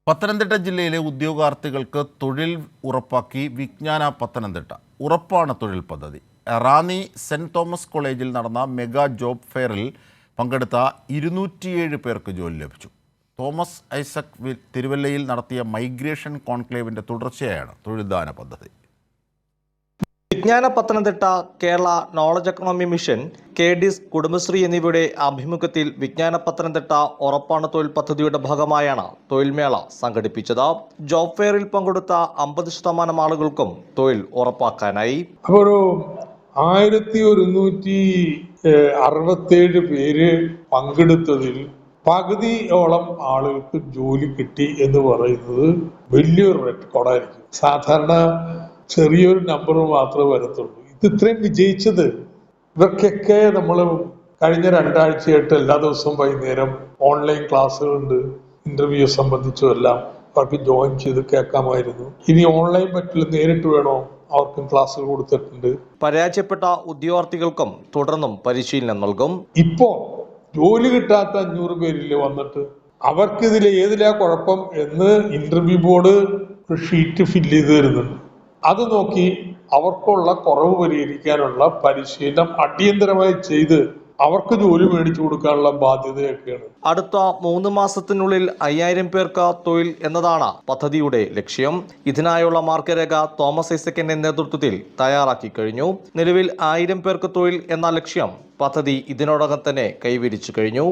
പത്തനംതിട്ട ജില്ലയിലെ ഉദ്യോഗാർത്ഥികൾക്ക് തൊഴിൽ ഉറപ്പാക്കി വിജ്ഞാന പത്തനംതിട്ട. ഉറപ്പാണ് തൊഴിൽ പദ്ധതി. റാന്നി സെൻറ് തോമസ് കോളേജിൽ നടന്ന മെഗാ ജോബ് ഫെയറിൽ പങ്കെടുത്ത 207 പേർക്ക് ജോലി ലഭിച്ചു. തോമസ് ഐസക് തിരുവല്ലയിൽ നടത്തിയ മൈഗ്രേഷൻ കോൺക്ലേവിൻ്റെ തുടർച്ചയായാണ് തൊഴിൽദാന പദ്ധതി. വിജ്ഞാന Pathanamthitta, Kerala knowledge economy mission, KDIS, Kudumbashree എന്നിവയുടെ ആഭിമുഖ്യത്തിൽ വിജ്ഞാന പത്തനംതിട്ട ഉറപ്പാണ് തൊഴിൽ പദ്ധതിയുടെ ഭാഗമായാണ് തൊഴിൽമേള സംഘടിപ്പിച്ചത്. ജോബ് ഫെയറിൽ പങ്കെടുത്ത 50% ആളുകൾക്കും തൊഴിൽ ഉറപ്പാക്കാനായി. ഒരു 1167 പേര് പങ്കെടുത്തതിൽ പകുതിയോളം ആളുകൾക്ക് ജോലി കിട്ടി എന്ന് പറയുന്നത് വലിയൊരു റെക്കോർഡായിരിക്കും. സാധാരണ ചെറിയൊരു നമ്പർ മാത്രമേ വരത്തുള്ളൂ. ഇത് ഇത്രയും വിജയിച്ചത് ഇവർക്കൊക്കെ നമ്മൾ കഴിഞ്ഞ 2 ആഴ്ചയായിട്ട് എല്ലാ ദിവസവും വൈകുന്നേരം ഓൺലൈൻ ക്ലാസ്സുകളുണ്ട്. ഇന്റർവ്യൂ സംബന്ധിച്ചും എല്ലാം അവർക്ക് ജോയിൻ ചെയ്ത് കേൾക്കാമായിരുന്നു. ഇനി ഓൺലൈൻ പറ്റില്ല, നേരിട്ട് വേണോ, അവർക്കും ക്ലാസ്സുകൾ കൊടുത്തിട്ടുണ്ട്. പരാജയപ്പെട്ട ഉദ്യോഗാർത്ഥികൾക്കും തുടർന്നും പരിശീലനം നൽകും. ഇപ്പോ ജോലി കിട്ടാത്ത 500 പേരിൽ വന്നിട്ട് അവർക്ക് ഇതിൽ ഏതിലാ കുഴപ്പം എന്ന് ഇന്റർവ്യൂ ബോർഡ് ഷീറ്റ് ഫില്ല് ചെയ്ത് തരുന്നുണ്ട്. അത് നോക്കി അവർക്കുള്ള കുറവ് പരിഹരിക്കാനുള്ള പരിശീലനം അടിയന്തരമായി ചെയ്ത് അവർക്ക് ജോലി മേടിച്ചു കൊടുക്കാനുള്ള ബാധ്യതയൊക്കെയാണ്. അടുത്ത 3 മാസത്തിനുള്ളിൽ 5000 പേർക്ക് തൊഴിൽ എന്നതാണ് പദ്ധതിയുടെ ലക്ഷ്യം. ഇതിനായുള്ള മാർഗരേഖ തോമസ് ഐസക്കിന്റെ നേതൃത്വത്തിൽ തയ്യാറാക്കി കഴിഞ്ഞു. നിലവിൽ 1000 പേർക്ക് തൊഴിൽ എന്ന ലക്ഷ്യം പദ്ധതി ഇതിനോടകം തന്നെ കൈവരിച്ചു കഴിഞ്ഞു.